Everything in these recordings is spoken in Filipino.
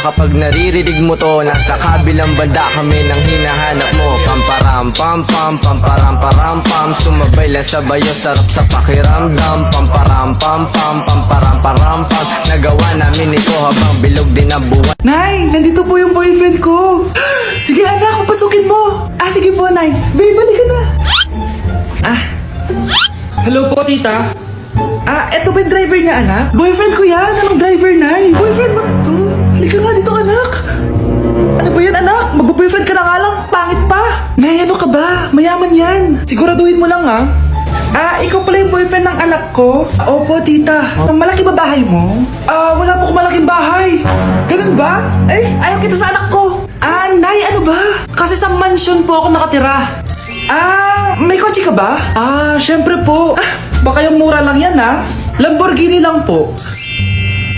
kapag naririnig mo to. Nasa kabilang banda kami nang hinahanap mo. Pamparam pam pam, pamparam param pam. Sumabay lang sa bayo, sarap sa pakiramdam. Pamparam pam pam, pamparam param pam. Nagawa namin ito habang bilog din ang buwan. Nay, nandito po yung boyfriend ko. Sige anak, pasukin mo. Sige po, Nay. Babe, balik ka na. Hello po, tita. Eto ba yung driver niya, anak? Boyfriend ko yan. Anong driver, Nay? Boyfriend mo to? Halika nga dito, anak. Ano ba yan, anak? Mag-boyfriend ka na nga lang. Pangit pa. Nay, ano ka ba? Mayaman yan. Siguraduhin mo lang, ha? Ikaw pala yung boyfriend ng anak ko? Opo, tita. Malaki ba bahay mo? Wala po akong malaking bahay. Ganun ba? Ayaw kita sa anak ko. Nay, ano ba? Kasi sa mansion po ako nakatira. May kotse ka ba? Syempre po. Baka yung mura lang yan, ha? Lamborghini lang po.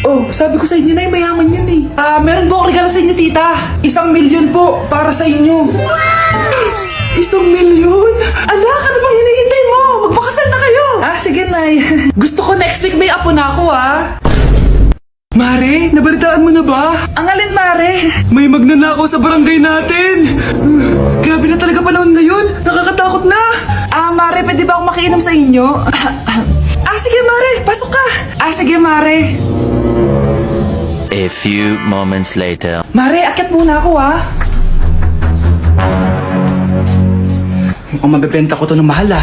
Oh, sabi ko sa inyo na mayaman yan eh. Meron po akong regalo sa inyo, tita. 1 milyon po para sa inyo. 1 milyon? Anak, ano bang hinihintay mo? Magpakasal na kayo. Sige, Nay. Gusto ko next week may apo na ako, ha? Mare, nabalitaan mo na ba? Ang alin, Mare? May magnanakaw sa barangay natin. Grabe na talaga panahon ngayon. Nakakatakot na. Mare, pwede ba akong makiinom sa inyo? Sige, Mare. Pasok ka. Sige, Mare. A few moments later. Mare, akit muna ako, ha? Mukhang mabibenta ko to ng mahal, ha?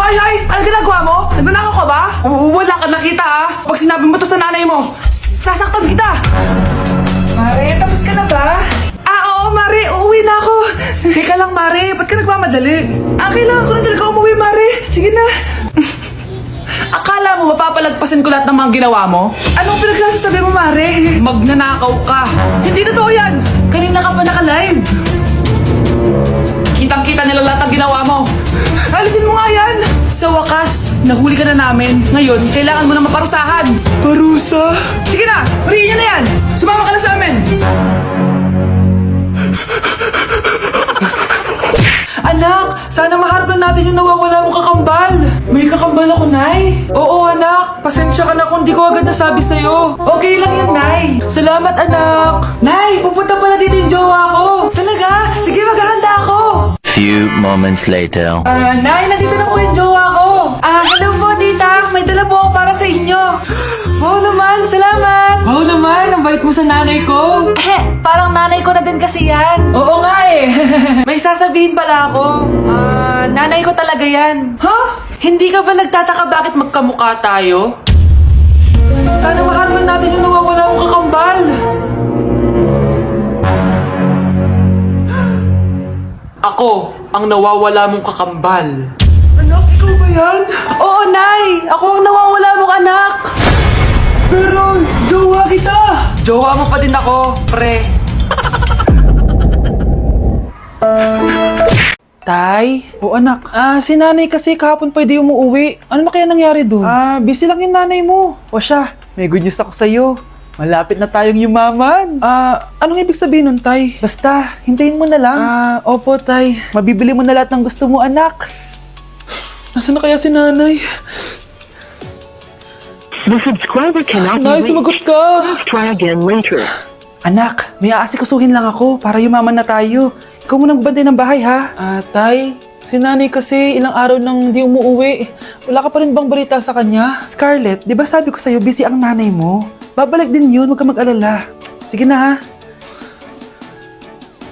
Hay! Ano ginagawa mo? Nagnanakaw ka ba? Wala ka nakita, ha? Pag sinabi mo to sa nanay mo, sasaktan kita! Mare, tapos ka na ba? Oo, Mare. Uuwi na ako. Teka lang, Mare. Ba't ka nagmamadali? Kailangan ko na talaga umuwi, Mare. Sige na. Akala mo mapapalagpasin ko lahat ng mga ginawa mo? Anong pinagsasasabi mo, Mare? Magnanakaw ka. Hindi totoo yan. Kanina ka pa naka-live. Kitang-kita nila lahat ng ginawa mo. Alisin mo nga yan! Sa wakas, nahuli ka na namin. Ngayon, kailangan mo na maparusahan. Parusa? Sige na! Huriin niyo na yan! Sumama ka na sa amin! Anak, sana maharap na natin yung nawawala mong kakambal. May kakambal ako, Nay. Oo, anak. Pasensya ka na kung di ko agad nasabi sa'yo. Okay lang yun, Nay. Salamat, anak. Nay, pupunta pala dito yung jowa ko. Talaga? Sige, maghahanda ako. Few moments later. Nay, nandito na po yung jowa ko. Hello po, tita. May dala po ako para sa inyo. Wow naman, salamat. Wow naman, ang bait mo sa nanay ko. Parang nanay ko na din kasi yan. Oo nga eh. May sasabihin pala ako. Nanay ko talaga yan. Hindi ka ba nagtataka bakit magkamukha tayo? Sana maharman natin yung nawawala mong kakambal. Ako, ang nawawala mong kakambal. Anak, ikaw ba yan? Oo, Nay! Ako ang nawawala mong anak! Pero, jowa kita! Jowa mo pa din ako, pre. Tay? O anak, si nanay kasi kahapon pwede umuwi. Ano na kaya nangyari dun? Busy lang yung nanay mo. O siya, may good news ako sa'yo. Malapit na tayong yumaman. Anong ibig sabihin nun, Tay? Basta, hintayin mo na lang. Opo, Tay. Mabibili mo na lahat ng gusto mo, anak. Nasaan na kaya si nanay? The subscriber cannot be Nay, reached. sumagot ka. Please try again later. Anak, may aasikasuhin lang ako para yumaman na tayo. Ikaw munang bantay ng bahay, ha? Tay, si nanay kasi ilang araw nang di umuwi. Wala ka pa rin bang balita sa kanya? Scarlett, di ba sabi ko sa'yo busy ang nanay mo? Babalik din yun, huwag ka mag-alala. Sige na, ha?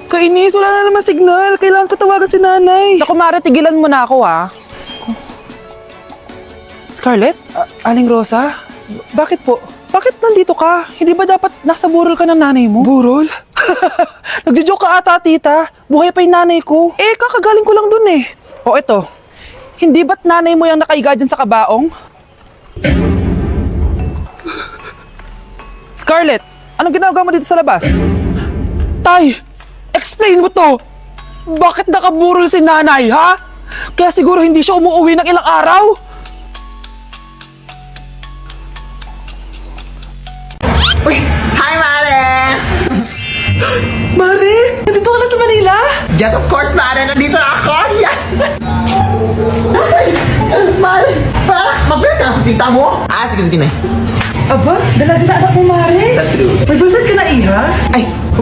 Kainis, wala na naman signal. Kailangan ko tawagan si nanay. Naku, Mare, tigilan mo na ako, ha? Scarlett? Aling Rosa? Bakit po? Bakit nandito ka? Hindi ba dapat nasa burol ka ng nanay mo? Burol? Nagjo-joke ka ata, tita. Buhay pa yung nanay ko. Kakagaling ko lang dun eh. O eto, hindi ba't nanay mo yung nakaiga dyan sa kabaong? Scarlett, anong ginagawa mo dito sa labas? Tay, explain mo to. Bakit nakaburol si nanay, ha? Kaya siguro hindi siya umuwi ng ilang araw? Uy! Hi, Mare! Mare, nandito ka na sa Manila? Yes, of course, Mare! Nandito na ako! Yes! Mare! Mabilis ka sa tita mo? Sige na. Aba, dalaga na anak mo, Mare. That's true. May boyfriend ka na, Iha?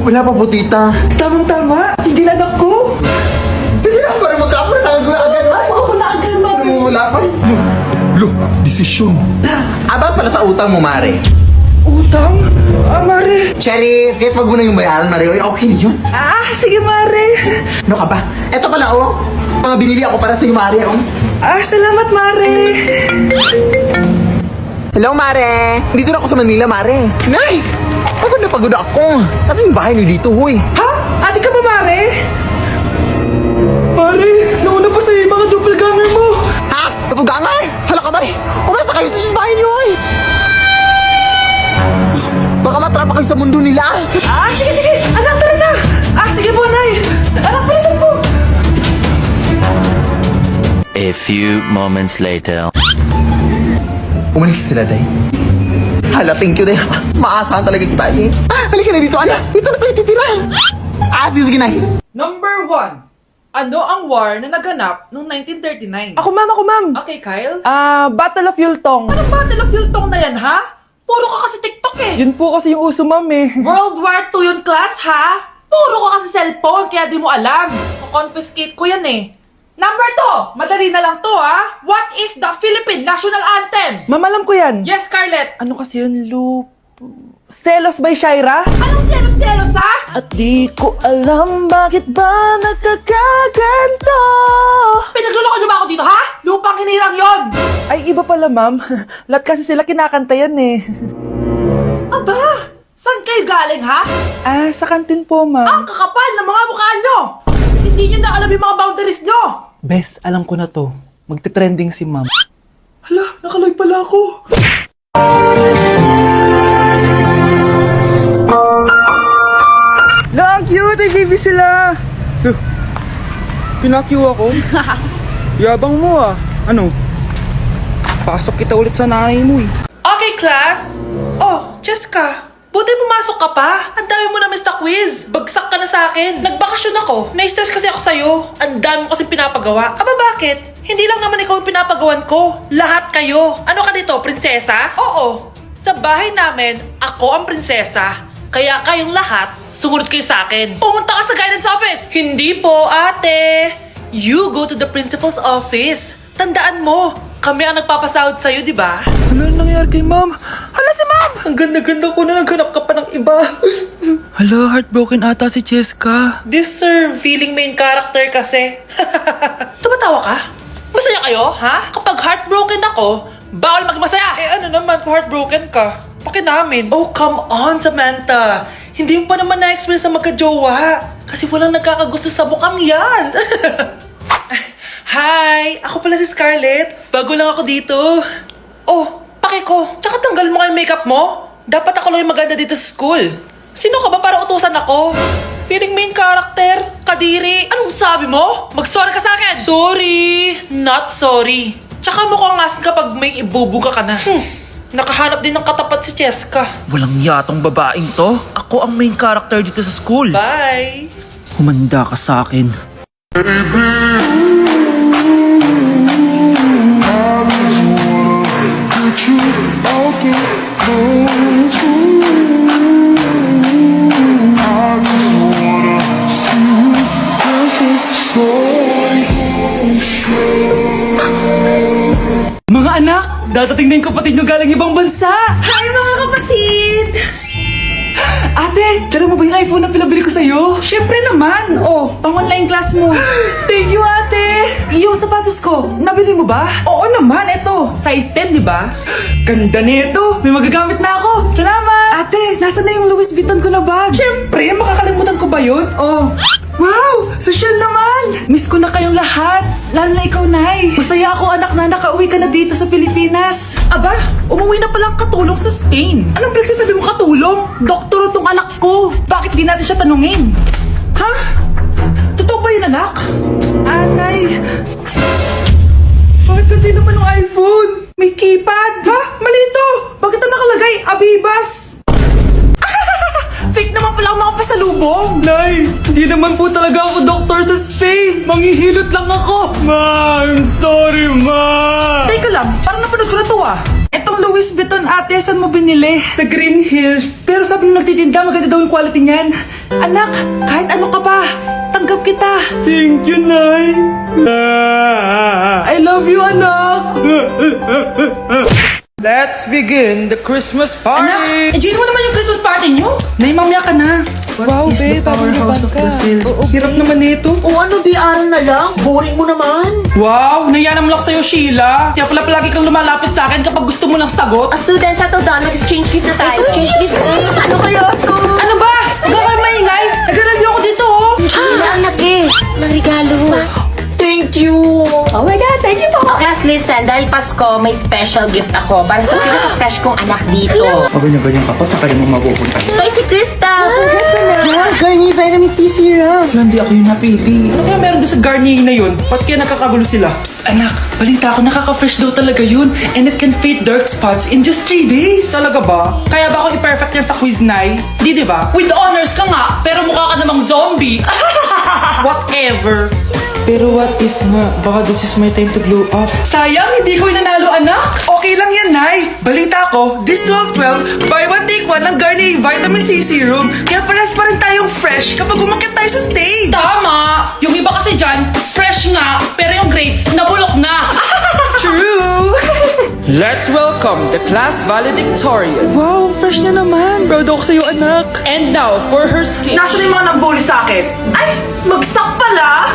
Wala pa po, tita. Tamang-tama, single anak ko. Pwede na para magka-upload tayo agad, Mare. Wala agad, Mare. Wala pa. Lo, desisyon. About pala sa utang mo, Mare. Utang? Mare. Cherry, kahit wag mo na yung bayaran, Mare. Oy, okay na yun. Sige, Mare. Ano ka ba? Eto pala, oh. Mga binili ako para sa'yo, Mare, oh. Salamat, Mare. Hello, Mare. Dito na ako sa Manila, Mare. Nay! Pagod na pagod ako. Kasi yung bahay niyo dito, huy. Ha? Ate ka ba, Mare? Mare, nauna pa sa'yo yung mga doppelganger mo. Ha? Napugangar? Hala ka, Mare. Umalas na kayo sa bahay niyo, huy. Baka matrapa kayo sa mundo nila. Sige. Anak, tara na. Sige po, Nay. Anak, palisan po. A few moments later. Umalis sila, Day. Hala, thank you, Day. Maasahan talaga kita, eh. Halika na dito, anak. Dito na tayo titira. Sige, Nay. Number 1. Ano ang war na naganap noong 1939? Ako, ma'am. Okay, Kyle. Battle of Yultong. Anong Battle of Yultong na yan, ha? Puro ka kasi TikTok eh. Yun po kasi yung uso, ma'am eh. World War II yun, class, ha? Puro ka kasi cellphone, kaya di mo alam. Confiscate ko yan eh. Number 2. Madali na lang to, ha? What is the Philippine National Anthem? Ma'am, alam ko yan. Yes, Scarlett. Ano kasi yun, Selos by Shaira? Anong selos-selos, ha? At di ko alam bakit ba nagkakaganto. Pinagluloko niyo ba ako dito, ha? Lupang hinirang yon. Ay, iba pala, ma'am. Lahat kasi sila kinakanta yan eh. Aba, saan kayo galing, ha? Sa kantin po, Ang ma'am. kakapal ng mga mukha nyo! Hindi nyo na alam yung mga boundaries nyo! Bes, alam ko na to. Magte-trending si ma'am. Hala, nakaloy pala ako. Ang cute! Ay, baby sila! Pinakyu ako? Yabang mo ah. Ano? Pasok kita ulit sa nanay mo eh. Okay, class. Oh, Jessica. Buti pumasok ka pa. Ang dami mo na miss na quiz. Bagsak ka na sa akin. Nagbakasyon ako. Na-stress kasi ako sa'yo. Ang dami mo kasi pinapagawa. Aba, bakit? Hindi lang naman ikaw ang pinapagawan ko. Lahat kayo. Ano ka dito, prinsesa? Oo. Sa bahay namin, ako ang prinsesa. Kaya kayong lahat, sumunod kayo sa akin. Pumunta ka sa guidance office. Hindi po, ate. You go to the principal's office. Tandaan mo, kami ang nagpapasahod sa'yo, di ba? Ano nangyari kay ma'am? Hala si ma'am! Ang ganda-ganda ko na naghanap ka pa ng iba. Hala, heartbroken ata si Cheska. This sir, feeling main character kasi. Tumatawa ka? Masaya kayo, ha? Kapag heartbroken ako, bawal magmasaya. Ano naman kung heartbroken ka? Pakinamin. Oh, come on, Samantha. Hindi mo pa naman na-experience sa magka-jowa. Kasi walang nagkakagusto sa bukang yan. Hi! Ako pala si Scarlett. Bago lang ako dito. Oh, pake ko. Tsaka tanggal mo yung makeup mo. Dapat ako lang yung maganda dito sa school. Sino ka ba para utusan ako? Feeling main character? Kadiri? Anong sabi mo? Mag-sorry ka sa akin! Sorry! Not sorry. Tsaka mukhang asin kapag may ibubuga ka na. Nakahanap din ng katapat si Cheska. Walang yatong babaeng to. Ako ang main character dito sa school. Bye! Humanda ka sa akin. Mga anak, dadating na yung kapatid nyo galing ibang bansa. Hi mga kapatid! Ate, dala mo ba yung iPhone na pinabili ko sa'yo? Siyempre naman. Oh, pang online class mo. Thank you, ate. Yung sapatos ko, nabili mo ba? Oo naman, eto. Size 10, di ba? Ganda nito. May magagamit na ako. Salamat. Ate, nasa na yung Louis Vuitton ko na bag? Siyempre, makakalimutan ko ba yun? Oh. Wow! Social naman! Miss ko na kayong lahat. Lalo na ikaw, Nay. Masaya ako, anak, na nakauwi ka na dito sa Pilipinas. Aba, umuwi na palang katulong sa Spain. Anong pinagsasabi mo katulong? Doktor tong anak ko. Bakit di natin siya tanungin? Ha? Totoo ba yun, anak? Nay. Bakit hindi naman ng iPhone? May keypad. Ha? Mali ito. Bakit na nakalagay? Abibas. Fake naman pala ang mga pasalubong! Nay, hindi naman po talaga ako doktor sa Spain! Manghihilot lang ako! Ma, I'm sorry, Ma! Teka lang, parang napanood ko na to ah! Eto Itong Louis Vuitton ate, saan mo binili? Sa Green Hills. Pero sabi nung nagtitinda, maganda daw yung quality niyan. Anak, kahit ano ka pa, tanggap kita. Thank you, Nay. I love you, anak. Let's begin the Christmas party! Anak, enjoy mo naman yung Christmas party nyo. Nay, mamaya ka na. Wow, babe, Powerhouse of Brazil. Hirap naman nito. O ano, biaran na lang? Boring mo naman. Wow, naiya naman ako sa'yo, Sheila. Kaya pala palagi kang lumalapit sa akin kapag gusto mo ng sagot. Students, sa to done, mag-exchange gift na tayo. Exchange gift. Ano kayo to? Ano ba? Huwag kayo maingay. Nag-review ako dito, oh. Anak eh. Ng regalo. Thank you. Oh my God, thank you po. Class, listen. Dahil Pasko, may special gift ako para sa pinaka-fresh kong anak dito. Ganyan-ganyan ka pa, sa kanya mo mapupunta. Ito si Krista. Yeah, Garnier Vitamin C Serum. Hindi ako yung napili. Ano kaya meron doon sa Garnier na yun? Ba't kaya nakakagulo sila? Psst, anak, balita ko nakaka-fresh daw talaga yun. And it can fade dark spots in just 3 days. Talaga ba? Kaya ba ako i-perfect yan sa quiz, Nay? Di ba? With honors ka nga, pero mukha ka namang zombie. Whatever. Pero what if nga, baka this is my time to glow up. Sayang, hindi ko nanalo, anak. Okay lang yan, Nay. Balita ko, this 12-12, buy one take one ng Garnier Vitamin C Serum. Kaya pares pa rin tayong fresh kapag umakit tayo sa stage. Tama! Yung iba kasi dyan, fresh nga, pero yung grades, nabulok na. True! Let's welcome the class valedictorian. Wow, fresh na naman. Proud ako sa'yo, anak. And now, for her speech. Nasaan yung mga nambuli sa akin? Ay, magsak pala!